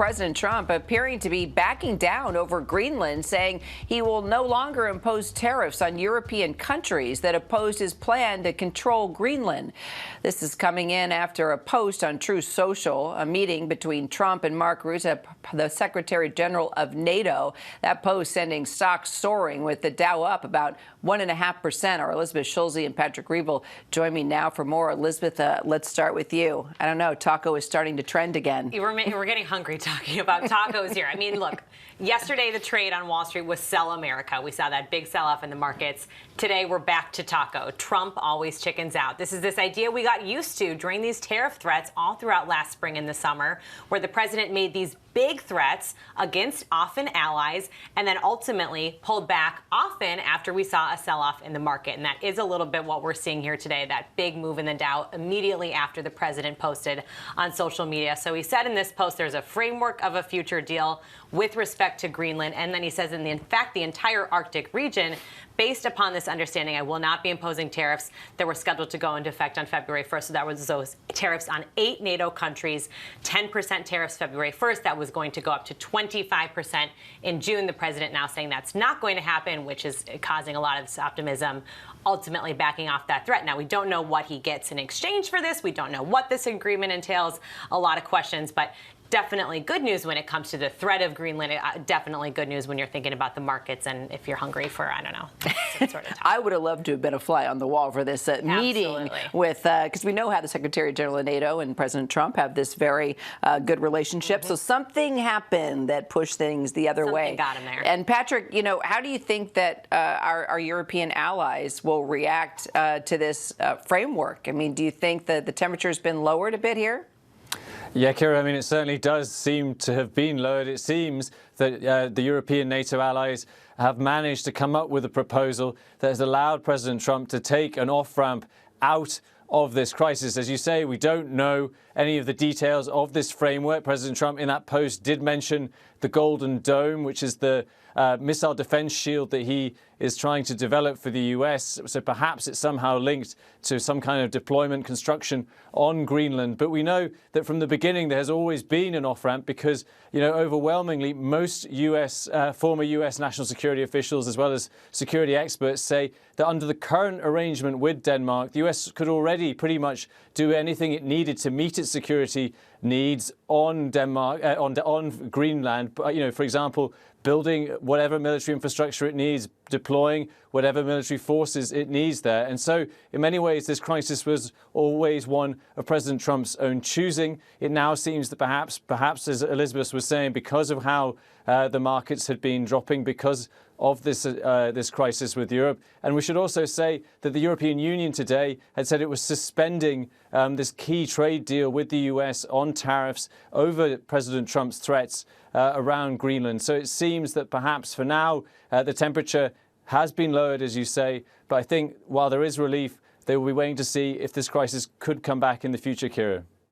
President Trump appearing to be backing down over Greenland, saying he will no longer impose tariffs on European countries that opposed his plan to control Greenland. This is coming in after a post on Truth Social, a meeting between Trump and Mark Rutte, the Secretary General of NATO. That post sending stocks soaring, with the Dow up about 1.5%. Our Elizabeth Schulze and Patrick Reevell join me now for more. Elizabeth, let's start with you. I don't know, taco is starting to trend again. We're getting hungry talking about tacos here. I mean, look, yesterday the trade on Wall Street was sell America. We saw that big sell-off in the markets. Today we're back to taco. Trump always chickens out. This is this idea we got used to during these tariff threats all throughout last spring and the summer, where the president made these big threats against often allies and then ultimately pulled back often after we saw a sell-off in the market. And that is a little bit what we're seeing here today, that big move in the Dow immediately after the president posted on social media. So he said in this post there's a framework of a future deal with respect to Greenland. And then he says, in fact, the entire Arctic region, based upon this understanding, I will not be imposing tariffs that were scheduled to go into effect on February 1st. So that was those tariffs on 8 NATO countries, 10% tariffs February 1st. That was going to go up to 25% in June. The president now saying that's not going to happen, which is causing a lot of this optimism, ultimately backing off that threat. Now, we don't know what he gets in exchange for this. We don't know what this agreement entails. A lot of questions, but definitely good news when it comes to the threat of Greenland. Definitely good news when you're thinking about the markets and if you're hungry for, I don't know, some sort of I would have loved to have been a fly on the wall for this meeting with, because we know how the Secretary General of NATO and President Trump have this very good relationship. So something happened that pushed things the other way. Something got him there. And Patrick, you know, how do you think that our European allies will react to this framework? I mean, do you think that the temperature's been lowered a bit here? Yeah, Kira, I mean, it certainly does seem to have been lowered. It seems that the European NATO allies have managed to come up with a proposal that has allowed President Trump to take an off-ramp out of this crisis. As you say, we don't know any of the details of this framework. President Trump in that post did mention the Golden Dome, which is the missile defense shield that he is trying to develop for the US. So perhaps it's somehow linked to some kind of deployment construction on Greenland. But we know that from the beginning there has always been an off-ramp because, you know, overwhelmingly most former US national security officials as well as security experts say that under the current arrangement with Denmark, the US could already pretty much do anything it needed to meet its security needs on Denmark, on Greenland. You know, for example, building whatever military infrastructure it needs, deploying whatever military forces it needs there. And so, in many ways, this crisis was always one of President Trump's own choosing. It now seems that perhaps, as Elizabeth was saying, because of how the markets had been dropping, because of this crisis with Europe. And we should also say that the European Union today had said it was suspending this key trade deal with the US on tariffs over President Trump's threats around Greenland. So it seems that perhaps for now the temperature has been lowered, as you say. But I think while there is relief, they will be waiting to see if this crisis could come back in the future, Kira.